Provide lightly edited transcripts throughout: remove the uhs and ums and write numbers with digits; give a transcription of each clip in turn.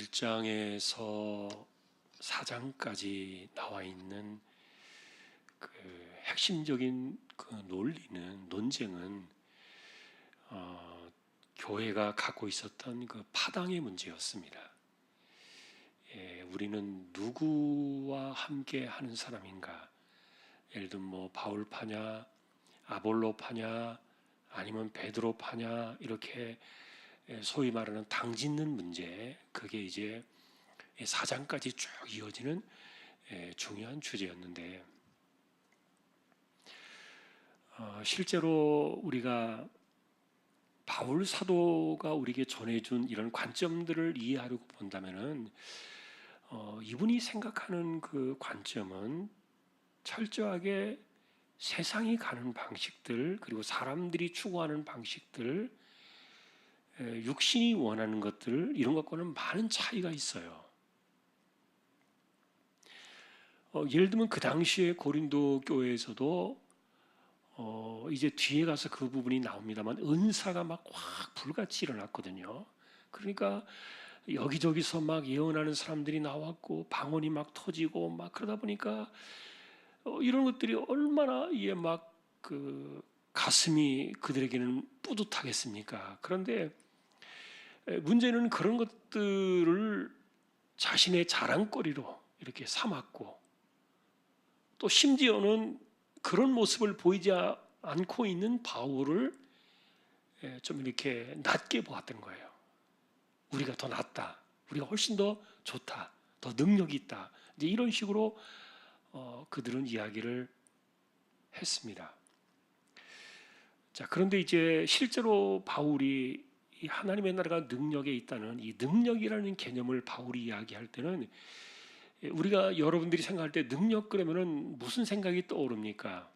1장에서 4장까지 나와 있는 그 핵심적인 그 논쟁은 교회가 갖고 있었던 그 파당의 문제였습니다. 우리는 누구와 함께 하는 사람인가? 예를 들면 뭐 바울파냐, 아볼로파냐, 아니면 베드로파냐, 이렇게 소위 말하는 당짓는 문제, 그게 이제 4장까지 쭉 이어지는 중요한 주제였는데, 실제로 우리가 바울 사도가 우리에게 전해준 이런 관점들을 이해하려고 본다면은 이분이 생각하는 그 관점은 철저하게 세상이 가는 방식들, 그리고 사람들이 추구하는 방식들, 육신이 원하는 것들, 이런 것과는 많은 차이가 있어요. 예를 들면 그 당시에 고린도 교회에서도 이제 뒤에 가서 그 부분이 나옵니다만 은사가 막 확 불같이 일어났거든요. 그러니까 여기저기서 막 예언하는 사람들이 나왔고 방언이 막 터지고 막 그러다 보니까 이런 것들이 얼마나 이게 막 그 가슴이 그들에게는 뿌듯하겠습니까? 그런데 문제는 그런 것들을 자신의 자랑거리로 이렇게 삼았고, 또 심지어는 그런 모습을 보이지 않고 있는 바울을 좀 이렇게 낮게 보았던 거예요. 우리가 더 낫다, 우리가 훨씬 더 좋다, 더 능력이 있다, 이제 이런 식으로 그들은 이야기를 했습니다. 자, 그런데 이제 실제로 바울이 이 하나님의 나라가 능력에 있다는 이 능력이라는 개념을 바울이 이야기할 때는, 우리가 여러분들이 생각할 때 능력 그러면은 무슨 생각이 떠오릅니까?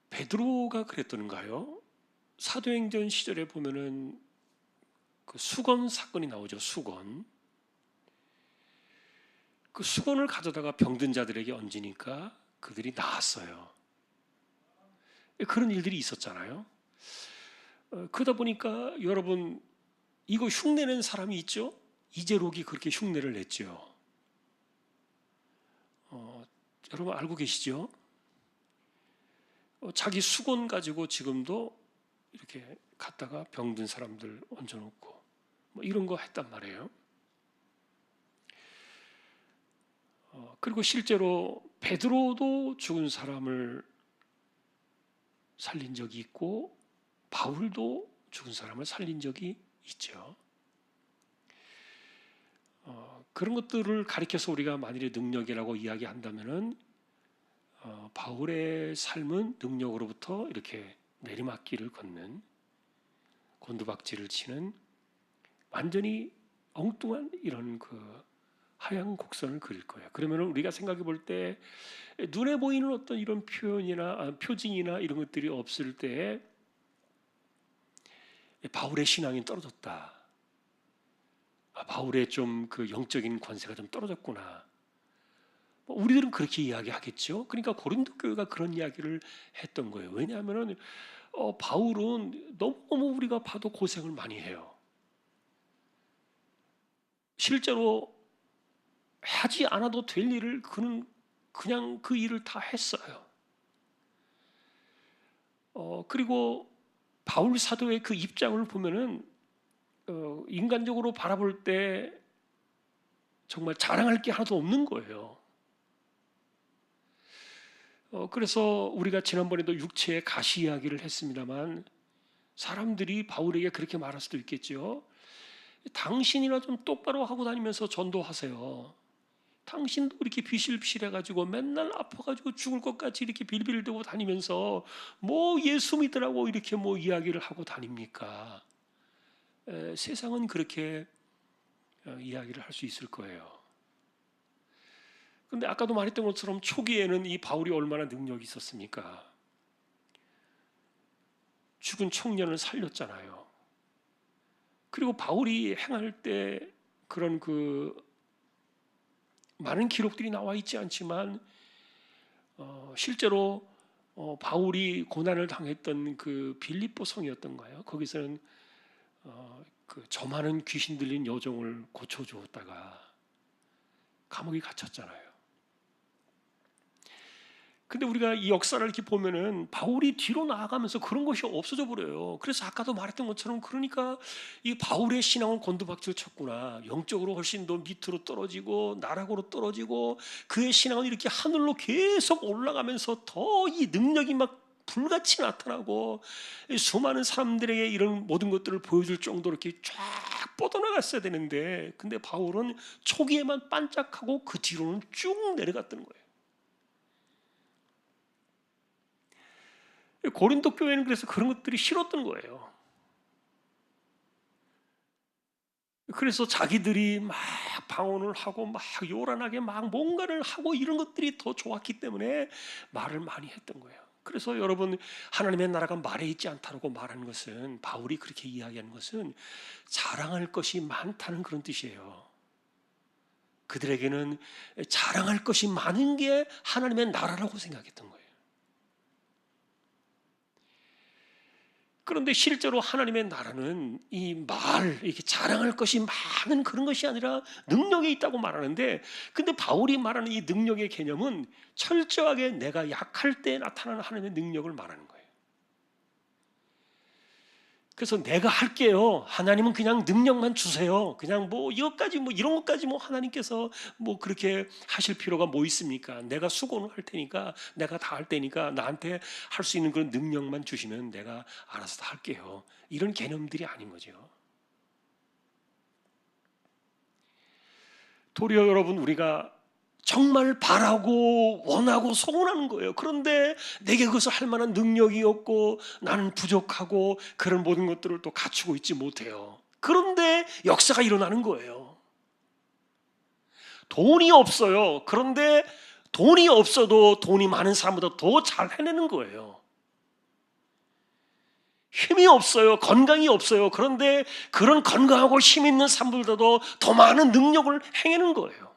베드로가 그랬던가요? 사도행전 시절에 보면은 그 수건 사건이 나오죠. 수건. 그 수건을 가져다가 병든 자들에게 얹으니까 그들이 나았어요. 그런 일들이 있었잖아요. 그러다 보니까 여러분, 이거 흉내낸 사람이 있죠? 이재록이 그렇게 흉내를 냈죠. 여러분 알고 계시죠? 자기 수건 가지고 지금도 이렇게 갖다가 병든 사람들 얹어놓고 뭐 이런 거 했단 말이에요. 그리고 실제로 베드로도 죽은 사람을 살린 적이 있고 바울도 죽은 사람을 살린 적이 있죠. 그런 것들을 가리켜서 우리가 만일에 능력이라고 이야기한다면은 바울의 삶은 능력으로부터 이렇게 내리막길을 걷는, 곤두박질을 치는 완전히 엉뚱한 이런 그 하얀 곡선을 그릴 거예요. 그러면 우리가 생각해 볼 때 눈에 보이는 어떤 이런 표현이나 표징이나 이런 것들이 없을 때 바울의 신앙이 떨어졌다. 바울의 좀 그 영적인 권세가 좀 떨어졌구나. 우리들은 그렇게 이야기하겠죠. 그러니까 고린도 교회가 그런 이야기를 했던 거예요. 왜냐하면은 바울은 너무 우리가 봐도 고생을 많이 해요. 실제로 하지 않아도 될 일을 그는 그냥 그 일을 다 했어요. 그리고 바울 사도의 그 입장을 보면은 인간적으로 바라볼 때 정말 자랑할 게 하나도 없는 거예요. 그래서 우리가 지난번에도 육체의 가시 이야기를 했습니다만, 사람들이 바울에게 그렇게 말할 수도 있겠죠. 당신이나 좀 똑바로 하고 다니면서 전도하세요. 당신도 이렇게 비실비실해가지고 맨날 아파가지고 죽을 것 같이 이렇게 빌빌대고 다니면서 뭐 예수 믿으라고 이렇게 뭐 이야기를 하고 다닙니까? 세상은 그렇게 이야기를 할 수 있을 거예요. 근데 아까도 말했던 것처럼 초기에는 이 바울이 얼마나 능력이 있었습니까? 죽은 청년을 살렸잖아요. 그리고 바울이 행할 때 그런 그 많은 기록들이 나와 있지 않지만 실제로 바울이 고난을 당했던 그 빌립보 성이었던가요? 거기서는 저 많은 귀신 들린 여종을 고쳐주었다가 감옥에 갇혔잖아요. 근데 우리가 이 역사를 이렇게 보면은 바울이 뒤로 나아가면서 그런 것이 없어져 버려요. 그래서 아까도 말했던 것처럼, 그러니까 이 바울의 신앙은 곤두박질 쳤구나. 영적으로 훨씬 더 밑으로 떨어지고 나락으로 떨어지고, 그의 신앙은 이렇게 하늘로 계속 올라가면서 더 이 능력이 막 불같이 나타나고 수많은 사람들에게 이런 모든 것들을 보여줄 정도로 이렇게 쫙 뻗어나갔어야 되는데, 근데 바울은 초기에만 반짝하고 그 뒤로는 쭉 내려갔던 거예요. 고린도 교회는 그래서 그런 것들이 싫었던 거예요. 그래서 자기들이 막 방언을 하고 막 요란하게 막 뭔가를 하고 이런 것들이 더 좋았기 때문에 말을 많이 했던 거예요. 그래서 여러분, 하나님의 나라가 말에 있지 않다고 말하는 것은, 바울이 그렇게 이야기하는 것은 자랑할 것이 많다는 그런 뜻이에요. 그들에게는 자랑할 것이 많은 게 하나님의 나라라고 생각했던 거예요. 그런데 실제로 하나님의 나라는 이렇게 자랑할 것이 많은 그런 것이 아니라 능력이 있다고 말하는데, 근데 바울이 말하는 이 능력의 개념은 철저하게 내가 약할 때 나타나는 하나님의 능력을 말하는 거예요. 그래서 내가 할게요. 하나님은 그냥 능력만 주세요. 그냥 뭐 이것까지 뭐 이런 것까지 뭐 하나님께서 뭐 그렇게 하실 필요가 뭐 있습니까? 내가 수고는 할 테니까, 내가 다 할 테니까 나한테 할 수 있는 그런 능력만 주시면 내가 알아서 다 할게요. 이런 개념들이 아닌 거죠. 도리어 여러분, 우리가 정말 바라고 원하고 소원하는 거예요. 그런데 내게 그것을 할 만한 능력이 없고 나는 부족하고 그런 모든 것들을 또 갖추고 있지 못해요. 그런데 역사가 일어나는 거예요. 돈이 없어요. 그런데 돈이 없어도 돈이 많은 사람보다 더 잘 해내는 거예요. 힘이 없어요. 건강이 없어요. 그런데 그런 건강하고 힘 있는 사람들보다도 더 많은 능력을 행하는 거예요.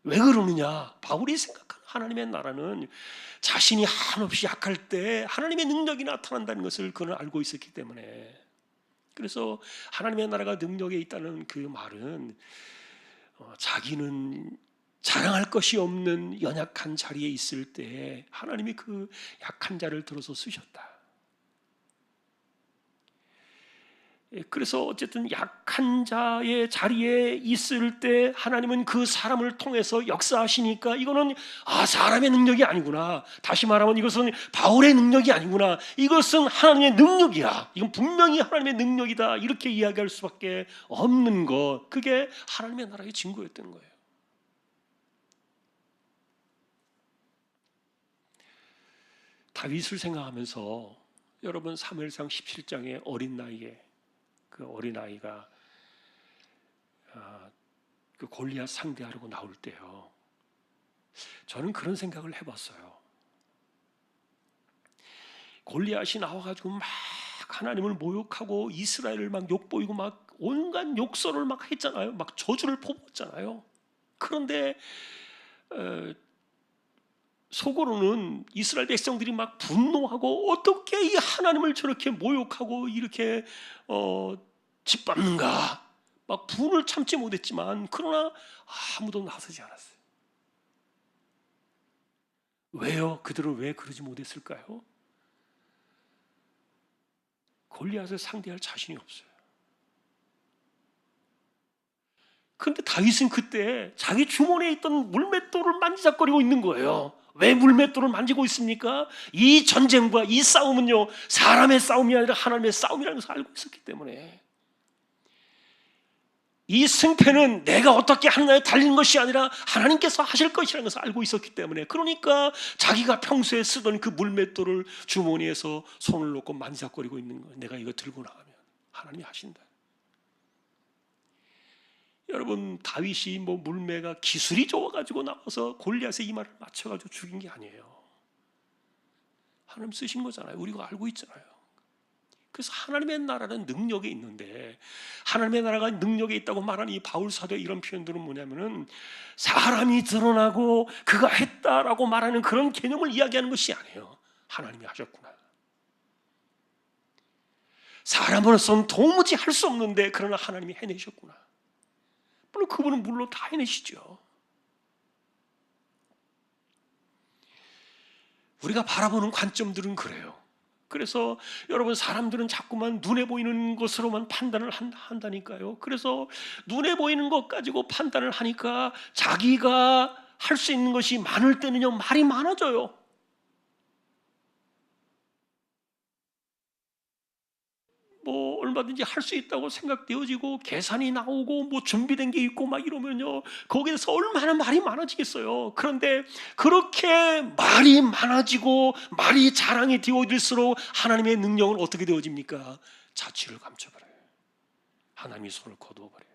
왜 그러느냐? 바울이 생각하는 하나님의 나라는 자신이 한없이 약할 때 하나님의 능력이 나타난다는 것을 그는 알고 있었기 때문에, 그래서 하나님의 나라가 능력에 있다는 그 말은 자기는 자랑할 것이 없는 연약한 자리에 있을 때 하나님이 그 약한 자를 들어서 쓰셨다. 그래서 어쨌든 약한 자의 자리에 있을 때 하나님은 그 사람을 통해서 역사하시니까, 이거는 사람의 능력이 아니구나. 다시 말하면 이것은 바울의 능력이 아니구나. 이것은 하나님의 능력이야. 이건 분명히 하나님의 능력이다. 이렇게 이야기할 수밖에 없는 것. 그게 하나님의 나라의 증거였던 거예요. 다윗을 생각하면서 여러분, 사무엘상 17장의 어린 나이에 그 어린아이가 그 골리앗 상대하려고 나올 때요, 저는 그런 생각을 해봤어요. 골리앗이 나와가지고 막 하나님을 모욕하고 이스라엘을 막 욕보이고 막 온갖 욕설을 막 했잖아요. 막 저주를 퍼붓잖아요. 그런데 속으로는 이스라엘 백성들이 막 분노하고, 어떻게 이 하나님을 저렇게 모욕하고 이렇게 짓밟는가, 막 분을 참지 못했지만, 그러나 아무도 나서지 않았어요. 왜요? 그들은 왜 그러지 못했을까요? 골리앗을 상대할 자신이 없어요. 그런데 다윗은 그때 자기 주머니에 있던 물맷돌을 만지작거리고 있는 거예요. 왜 물맷돌을 만지고 있습니까? 이 전쟁과 이 싸움은요, 사람의 싸움이 아니라 하나님의 싸움이라는 것을 알고 있었기 때문에, 이 승패는 내가 어떻게 하느냐에 달린 것이 아니라 하나님께서 하실 것이라는 것을 알고 있었기 때문에, 그러니까 자기가 평소에 쓰던 그 물맷돌을 주머니에서 손을 놓고 만지작거리고 있는 거예요. 내가 이거 들고 나가면 하나님이 하신다. 여러분, 다윗이 뭐 물매가 기술이 좋아가지고 나와서 골리앗의 이마를 맞춰가지고 죽인 게 아니에요. 하나님 쓰신 거잖아요. 우리가 알고 있잖아요. 그래서 하나님의 나라는 능력에 있는데, 하나님의 나라가 능력에 있다고 말하는 이 바울 사도의 이런 표현들은 뭐냐면은, 사람이 드러나고 그가 했다라고 말하는 그런 개념을 이야기하는 것이 아니에요. 하나님이 하셨구나. 사람으로서는 도무지 할 수 없는데 그러나 하나님이 해내셨구나. 물론 그분은 물로 다 해내시죠. 우리가 바라보는 관점들은 그래요. 그래서 여러분, 사람들은 자꾸만 눈에 보이는 것으로만 판단을 한다니까요. 그래서 눈에 보이는 것 가지고 판단을 하니까 자기가 할 수 있는 것이 많을 때는요, 말이 많아져요. 뭐 얼마든지 할 수 있다고 생각되어지고 계산이 나오고 뭐 준비된 게 있고 막 이러면요, 거기에서 얼마나 말이 많아지겠어요. 그런데 그렇게 말이 많아지고 말이 자랑이 되어질수록 하나님의 능력은 어떻게 되어집니까? 자취를 감춰버려요. 하나님이 손을 거두어버려요.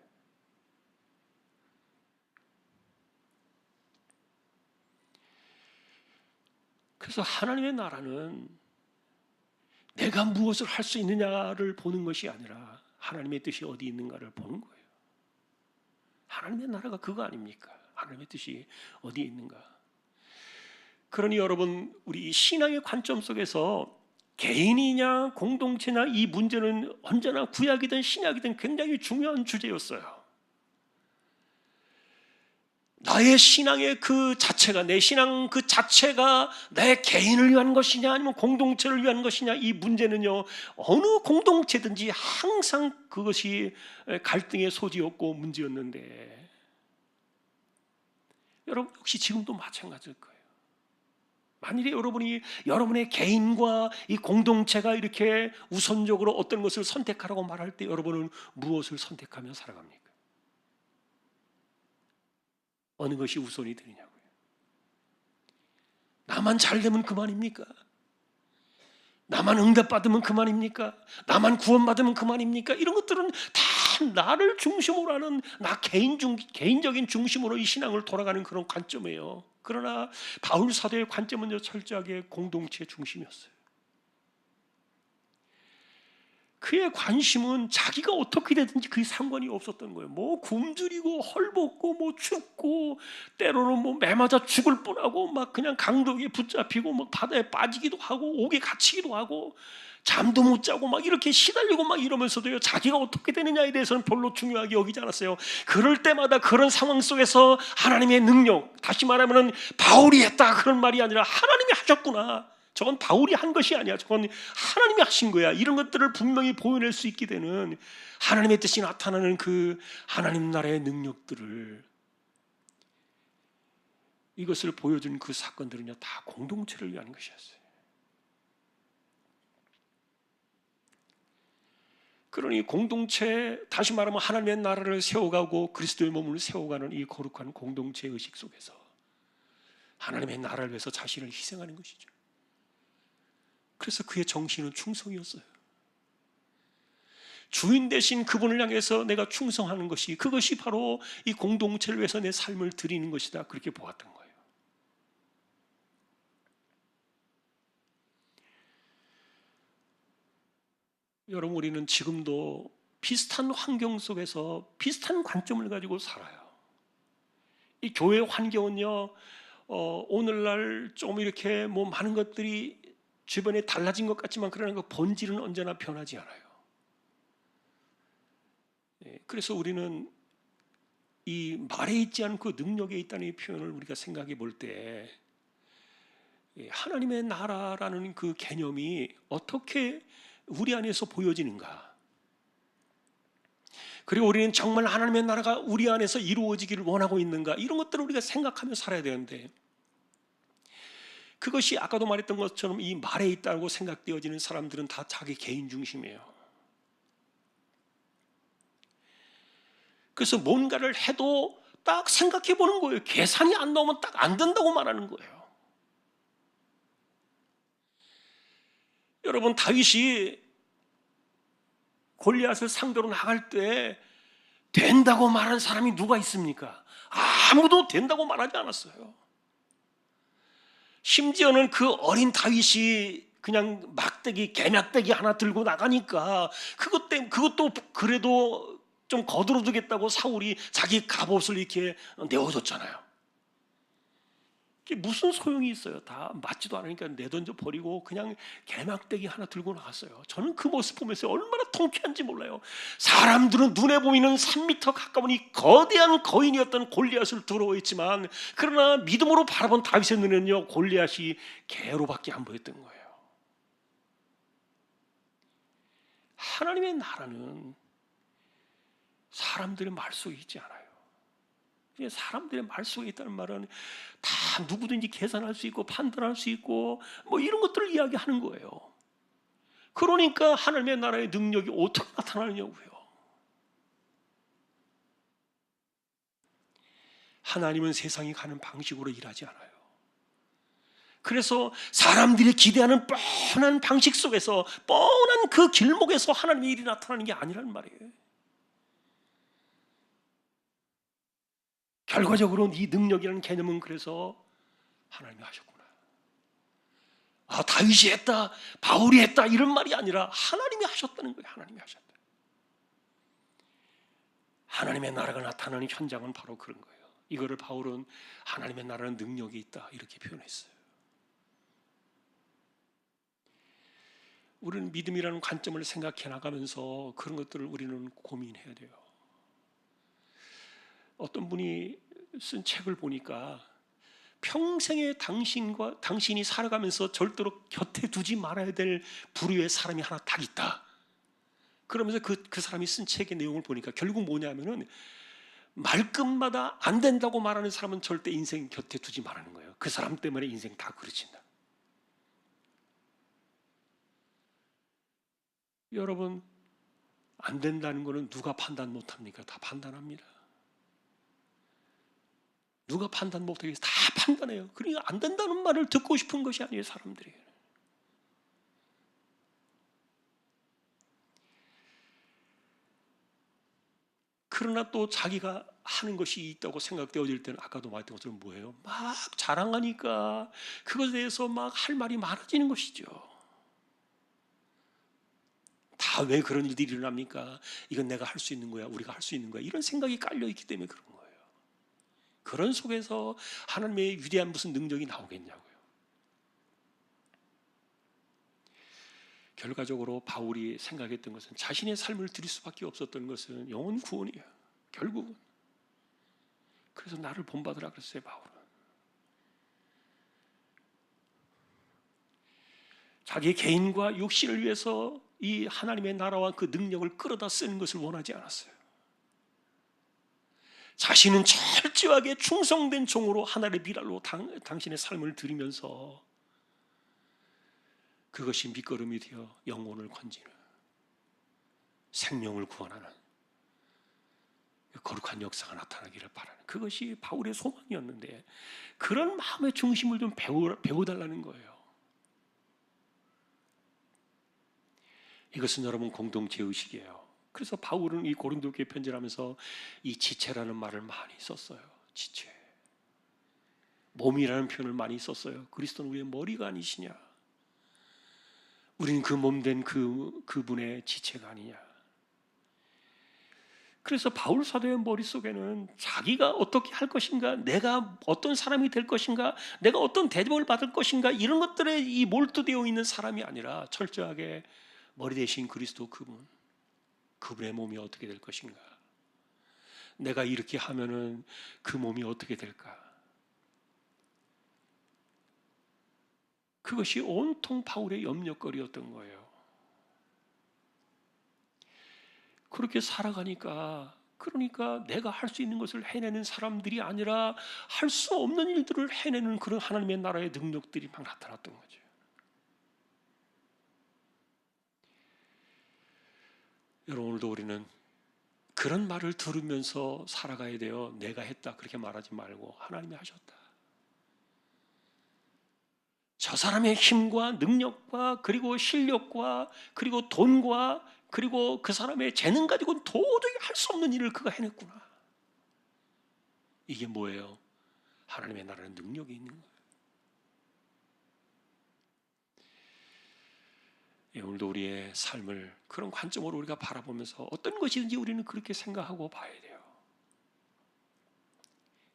그래서 하나님의 나라는 내가 무엇을 할 수 있느냐를 보는 것이 아니라 하나님의 뜻이 어디 있는가를 보는 거예요. 하나님의 나라가 그거 아닙니까? 하나님의 뜻이 어디에 있는가? 그러니 여러분, 우리 신앙의 관점 속에서 개인이냐 공동체냐 이 문제는 언제나 구약이든 신약이든 굉장히 중요한 주제였어요. 나의 신앙의 그 자체가, 내 신앙 그 자체가 내 개인을 위한 것이냐 아니면 공동체를 위한 것이냐, 이 문제는요, 어느 공동체든지 항상 그것이 갈등의 소지였고 문제였는데, 여러분 역시 지금도 마찬가지일 거예요. 만일에 여러분이 여러분의 개인과 이 공동체가 이렇게 우선적으로 어떤 것을 선택하라고 말할 때 여러분은 무엇을 선택하며 살아갑니까? 어느 것이 우선이 되느냐고요. 나만 잘 되면 그만입니까? 나만 응답받으면 그만입니까? 나만 구원받으면 그만입니까? 이런 것들은 다 나를 중심으로 하는, 나 개인적인 중심으로 이 신앙을 돌아가는 그런 관점이에요. 그러나 바울 사도의 관점은요, 철저하게 공동체 중심이었어요. 그의 관심은 자기가 어떻게 되든지 그게 상관이 없었던 거예요. 뭐 굶주리고 헐벗고 뭐 춥고 때로는 뭐 매맞아 죽을 뻔하고 막 그냥 강도에 붙잡히고 막 바다에 빠지기도 하고 옥에 갇히기도 하고 잠도 못 자고 막 이렇게 시달리고 막 이러면서도요, 자기가 어떻게 되느냐에 대해서는 별로 중요하게 여기지 않았어요. 그럴 때마다 그런 상황 속에서 하나님의 능력, 다시 말하면 바울이 했다 그런 말이 아니라 하나님이 하셨구나, 저건 바울이 한 것이 아니야, 저건 하나님이 하신 거야, 이런 것들을 분명히 보여낼 수 있게 되는 하나님의 뜻이 나타나는 그 하나님 나라의 능력들을, 이것을 보여준 그 사건들은요, 다 공동체를 위한 것이었어요. 그러니 공동체, 다시 말하면 하나님의 나라를 세워가고 그리스도의 몸을 세워가는 이 거룩한 공동체 의식 속에서 하나님의 나라를 위해서 자신을 희생하는 것이죠. 그래서 그의 정신은 충성이었어요. 주인 대신 그분을 향해서 내가 충성하는 것이, 그것이 바로 이 공동체를 위해서 내 삶을 드리는 것이다, 그렇게 보았던 거예요. 여러분, 우리는 지금도 비슷한 환경 속에서 비슷한 관점을 가지고 살아요. 이 교회 환경은요, 오늘날 좀 이렇게 뭐 많은 것들이 주변에 달라진 것 같지만 그러나 그 본질은 언제나 변하지 않아요. 그래서 우리는 이 말에 있지 않고 능력에 있다는 이 표현을 우리가 생각해 볼 때, 하나님의 나라라는 그 개념이 어떻게 우리 안에서 보여지는가, 그리고 우리는 정말 하나님의 나라가 우리 안에서 이루어지기를 원하고 있는가, 이런 것들을 우리가 생각하며 살아야 되는데, 그것이 아까도 말했던 것처럼 이 말에 있다고 생각되어지는 사람들은 다 자기 개인 중심이에요. 그래서 뭔가를 해도 딱 생각해 보는 거예요. 계산이 안 나오면 딱 안 된다고 말하는 거예요. 여러분, 다윗이 골리앗을 상대로 나갈 때 된다고 말한 사람이 누가 있습니까? 아무도 된다고 말하지 않았어요. 심지어는 그 어린 다윗이 그냥 막대기, 개막대기 하나 들고 나가니까 그것도 그래도 좀 거들어두겠다고 사울이 자기 갑옷을 이렇게 내어줬잖아요. 그게 무슨 소용이 있어요? 다 맞지도 않으니까 내던져 버리고 그냥 개막대기 하나 들고 나갔어요. 저는 그 모습 보면서 얼마나 통쾌한지 몰라요. 사람들은 눈에 보이는 3미터 가까운 이 거대한 거인이었던 골리앗을 두려워했지만, 그러나 믿음으로 바라본 다윗의 눈에는요, 골리앗이 개로밖에 안 보였던 거예요. 하나님의 나라는 사람들의 말 속에 있지 않아요. 사람들의 말 속에 있다는 말은 다 누구든지 계산할 수 있고 판단할 수 있고 뭐 이런 것들을 이야기하는 거예요. 그러니까 하나님의 나라의 능력이 어떻게 나타나느냐고요. 하나님은 세상이 가는 방식으로 일하지 않아요. 그래서 사람들이 기대하는 뻔한 방식 속에서, 뻔한 그 길목에서 하나님의 일이 나타나는 게 아니란 말이에요. 결과적으로 이 능력이라는 개념은 그래서 하나님이 하셨구나. 다윗이 했다, 바울이 했다 이런 말이 아니라 하나님이 하셨다는 거예요. 하나님이 하셨다. 하나님의 나라가 나타나는 현장은 바로 그런 거예요. 이거를 바울은 하나님의 나라는 능력이 있다 이렇게 표현했어요. 우리는 믿음이라는 관점을 생각해 나가면서 그런 것들을 우리는 고민해야 돼요. 어떤 분이 쓴 책을 보니까 평생에 당신이 살아가면서 절대로 곁에 두지 말아야 될 부류의 사람이 하나 딱 있다. 그러면서 그 사람이 쓴 책의 내용을 보니까 결국 뭐냐면은, 말끝마다 안 된다고 말하는 사람은 절대 인생 곁에 두지 말라는 거예요. 그 사람 때문에 인생 다 그르친다. 여러분, 안 된다는 것은 누가 판단 못합니까? 다 판단합니다. 누가 판단 못하게 다 판단해요. 그러니까 안 된다는 말을 듣고 싶은 것이 아니에요, 사람들이. 그러나 또 자기가 하는 것이 있다고 생각되어질 때는 아까도 말했던 것처럼 뭐예요? 막 자랑하니까 그것에 대해서 막 할 말이 많아지는 것이죠. 다 왜 그런 일들이 일어납니까? 이건 내가 할 수 있는 거야, 우리가 할 수 있는 거야, 이런 생각이 깔려 있기 때문에 그런 거예요. 그런 속에서 하나님의 위대한 무슨 능력이 나오겠냐고요. 결과적으로 바울이 생각했던 것은, 자신의 삶을 드릴 수밖에 없었던 것은 영혼 구원이에요. 결국은. 그래서 나를 본받으라 그랬어요, 바울은. 자기 개인과 육신을 위해서 이 하나님의 나라와 그 능력을 끌어다 쓰는 것을 원하지 않았어요. 자신은 철저하게 충성된 종으로 하나님의 미랄로 당신의 삶을 드리면서 그것이 밑거름이 되어 영혼을 건지는, 생명을 구원하는 거룩한 역사가 나타나기를 바라는, 그것이 바울의 소망이었는데, 그런 마음의 중심을 좀 배워달라는 거예요. 이것은 여러분 공동체 의식이에요. 그래서 바울은 이 고린도 교회 편지를 하면서 이 지체라는 말을 많이 썼어요. 지체. 몸이라는 표현을 많이 썼어요. 그리스도는 우리의 머리가 아니시냐? 우리는 그 몸된 그분의 지체가 아니냐? 그래서 바울 사도의 머릿속에는 자기가 어떻게 할 것인가, 내가 어떤 사람이 될 것인가, 내가 어떤 대접을 받을 것인가, 이런 것들에 이 몰두되어 있는 사람이 아니라 철저하게 머리 대신 그리스도 그분의 몸이 어떻게 될 것인가, 내가 이렇게 하면은 그 몸이 어떻게 될까, 그것이 온통 바울의 염려거리였던 거예요. 그렇게 살아가니까, 그러니까 내가 할 수 있는 것을 해내는 사람들이 아니라 할 수 없는 일들을 해내는 그런 하나님의 나라의 능력들이 막 나타났던 거죠. 여러분, 오늘도 우리는 그런 말을 들으면서 살아가야 돼요. 내가 했다 그렇게 말하지 말고 하나님이 하셨다. 저 사람의 힘과 능력과 그리고 실력과 그리고 돈과 그리고 그 사람의 재능 가지고는 도저히 할 수 없는 일을 그가 해냈구나. 이게 뭐예요? 하나님의 나라는 능력이 있는 거예요. 오늘도 우리의 삶을 그런 관점으로 우리가 바라보면서 어떤 것이든지 우리는 그렇게 생각하고 봐야 돼요.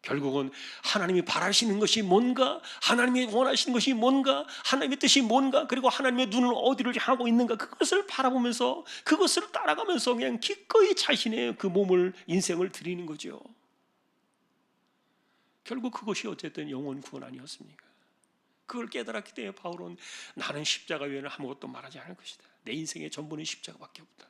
결국은 하나님이 바라시는 것이 뭔가, 하나님이 원하시는 것이 뭔가, 하나님의 뜻이 뭔가, 그리고 하나님의 눈은 어디를 향하고 있는가, 그것을 바라보면서 그것을 따라가면서 그냥 기꺼이 자신의 그 몸을, 인생을 드리는 거죠. 결국 그것이 어쨌든 영혼 구원 아니었습니까? 그걸 깨달았기 때문에 바울은 나는 십자가 외에는 아무것도 말하지 않을 것이다. 내 인생의 전부는 십자가밖에 없다.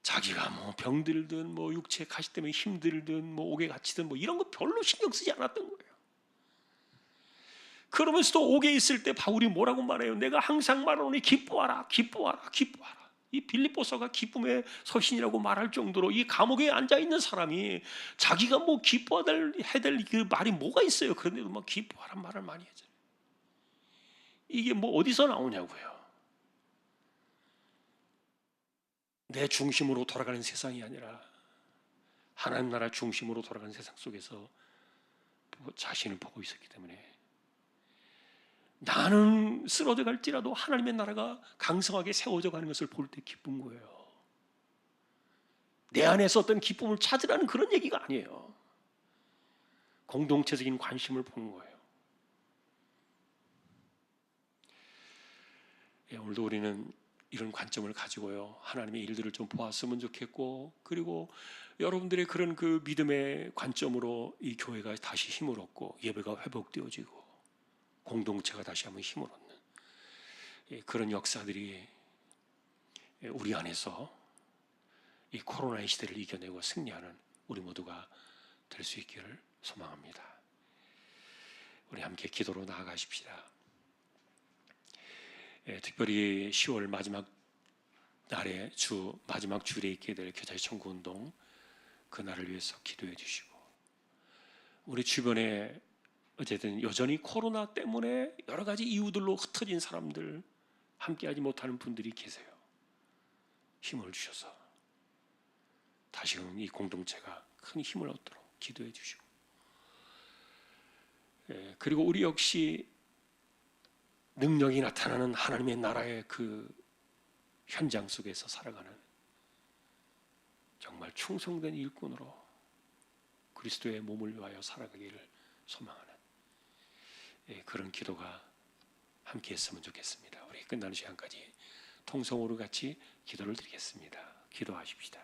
자기가 뭐 병들든 뭐 육체 가시 때문에 힘들든 뭐 옥에 갇히든 뭐 이런 거 별로 신경 쓰지 않았던 거예요. 그러면서도 옥에 있을 때 바울이 뭐라고 말해요? 내가 항상 말하노니 기뻐하라, 기뻐하라, 기뻐하라. 이 빌립보서가 기쁨의 서신이라고 말할 정도로 이 감옥에 앉아 있는 사람이 자기가 뭐 기뻐해야 될 그 말이 뭐가 있어요? 그런데도 막 기뻐하란 말을 많이 하잖아요. 이게 뭐 어디서 나오냐고요? 내 중심으로 돌아가는 세상이 아니라 하나님 나라 중심으로 돌아가는 세상 속에서 자신을 보고 있었기 때문에 나는 쓰러져 갈지라도 하나님의 나라가 강성하게 세워져 가는 것을 볼 때 기쁜 거예요. 내 안에서 어떤 기쁨을 찾으라는 그런 얘기가 아니에요. 공동체적인 관심을 보는 거예요. 오늘도 우리는 이런 관점을 가지고요, 하나님의 일들을 좀 보았으면 좋겠고, 그리고 여러분들의 그런 그 믿음의 관점으로 이 교회가 다시 힘을 얻고 예배가 회복되어지고 공동체가 다시 한번 힘을 얻는 그런 역사들이 우리 안에서 이 코로나의 시대를 이겨내고 승리하는 우리 모두가 될 수 있기를 소망합니다. 우리 함께 기도로 나아가십시다. 특별히 10월 마지막 날에 마지막 주일에 있게 될 교자의 청구운동, 그날을 위해서 기도해 주시고, 우리 주변에 어쨌든 여전히 코로나 때문에 여러 가지 이유들로 흩어진 사람들, 함께하지 못하는 분들이 계세요. 힘을 주셔서 다시금 이 공동체가 큰 힘을 얻도록 기도해 주시고, 그리고 우리 역시 능력이 나타나는 하나님의 나라의 그 현장 속에서 살아가는 정말 충성된 일꾼으로 그리스도의 몸을 위하여 살아가기를 소망하는 그런 기도가 함께 했으면 좋겠습니다. 우리 끝나는 시간까지 통성으로 같이 기도를 드리겠습니다. 기도하십시다.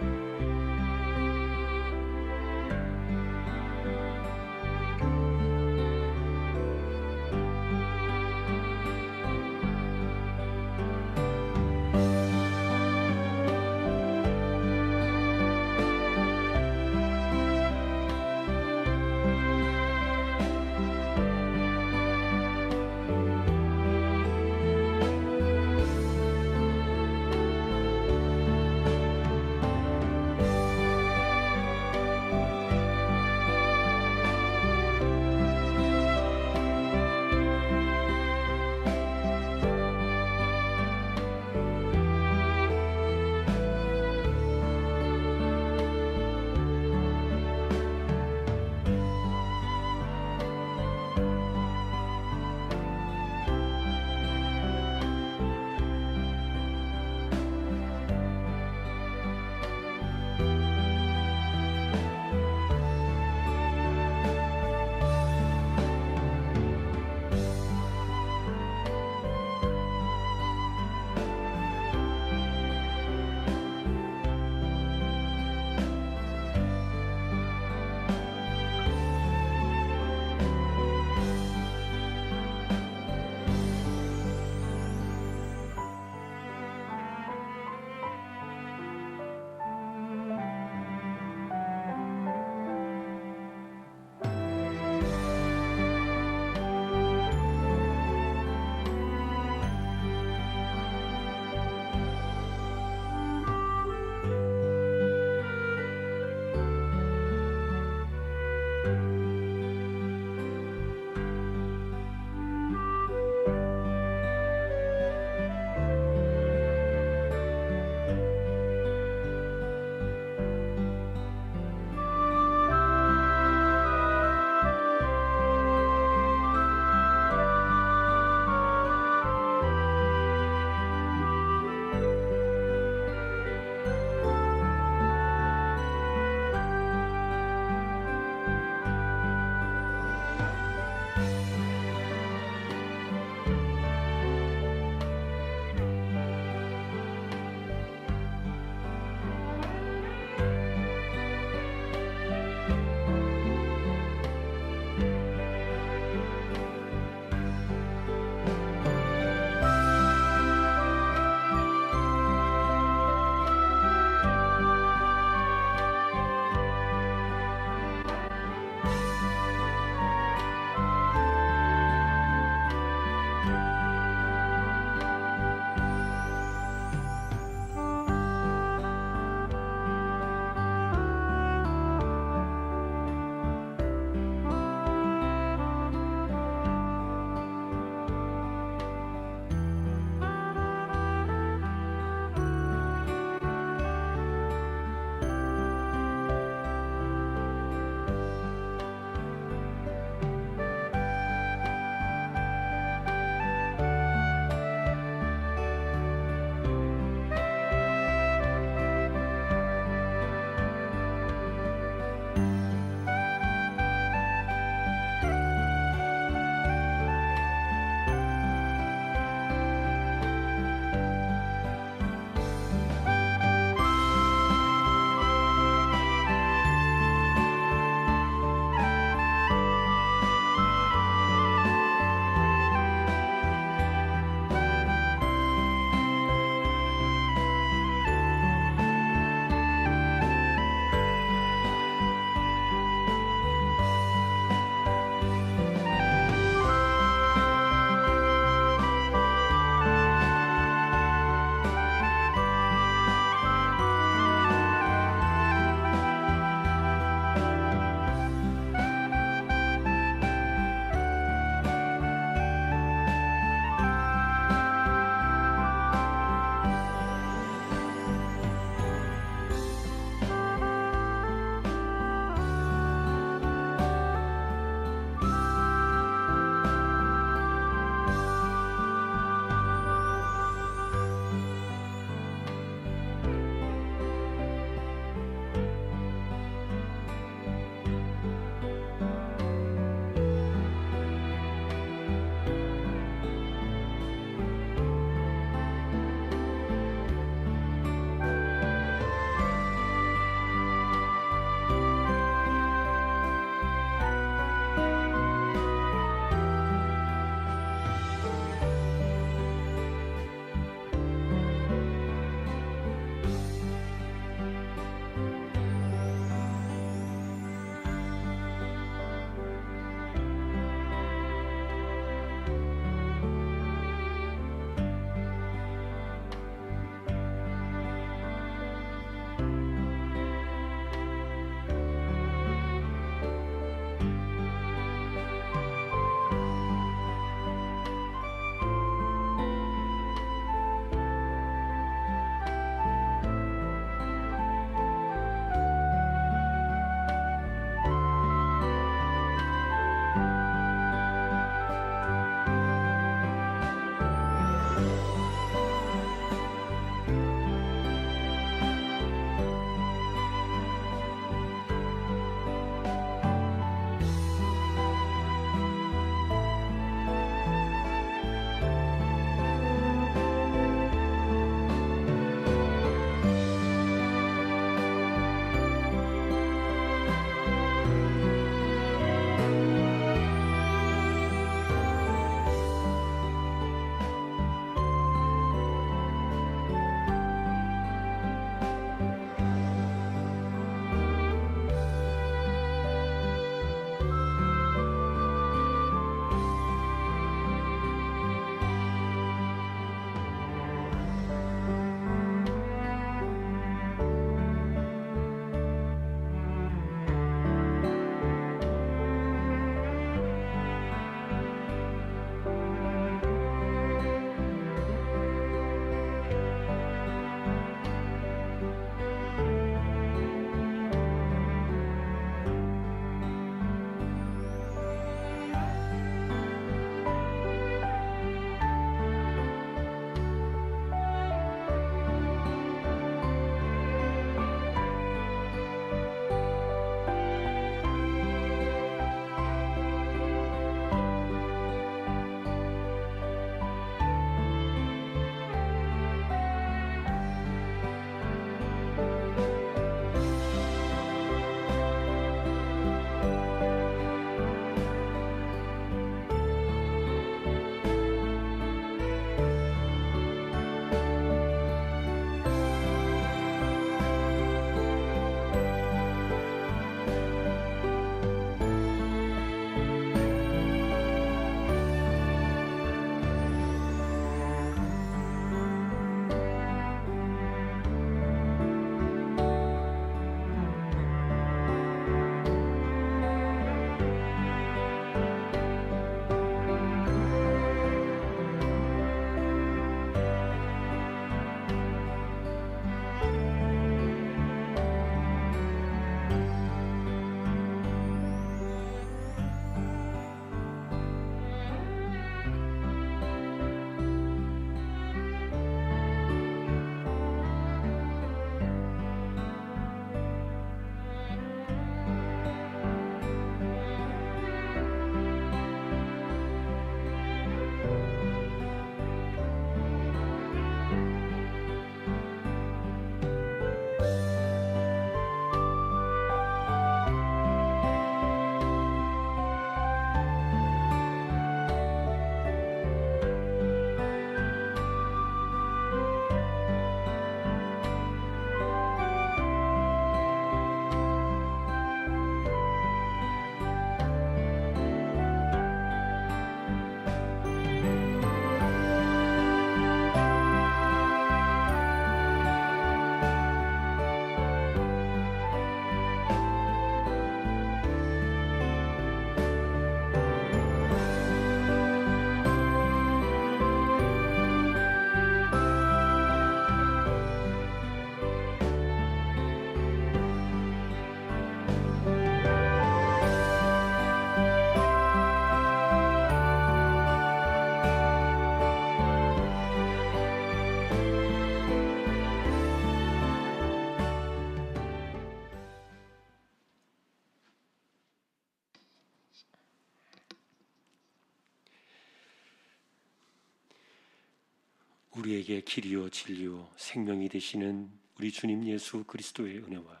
우리에게 길이요 진리요 생명이 되시는 우리 주님 예수 그리스도의 은혜와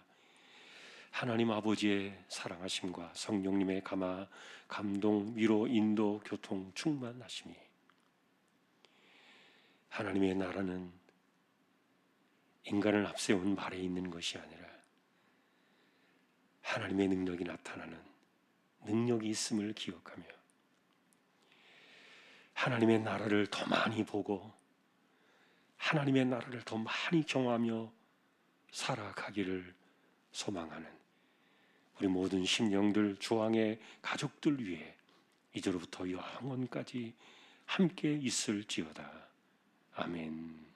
하나님 아버지의 사랑하심과 성령님의 감동, 위로, 인도, 교통, 충만하심이 하나님의 나라는 인간을 앞세운 말에 있는 것이 아니라 하나님의 능력이 나타나는 능력이 있음을 기억하며 하나님의 나라를 더 많이 보고 하나님의 나라를 더 많이 경험하며 살아가기를 소망하는 우리 모든 심령들 주왕의 가족들 위해 이제로부터 영원까지 함께 있을지어다. 아멘.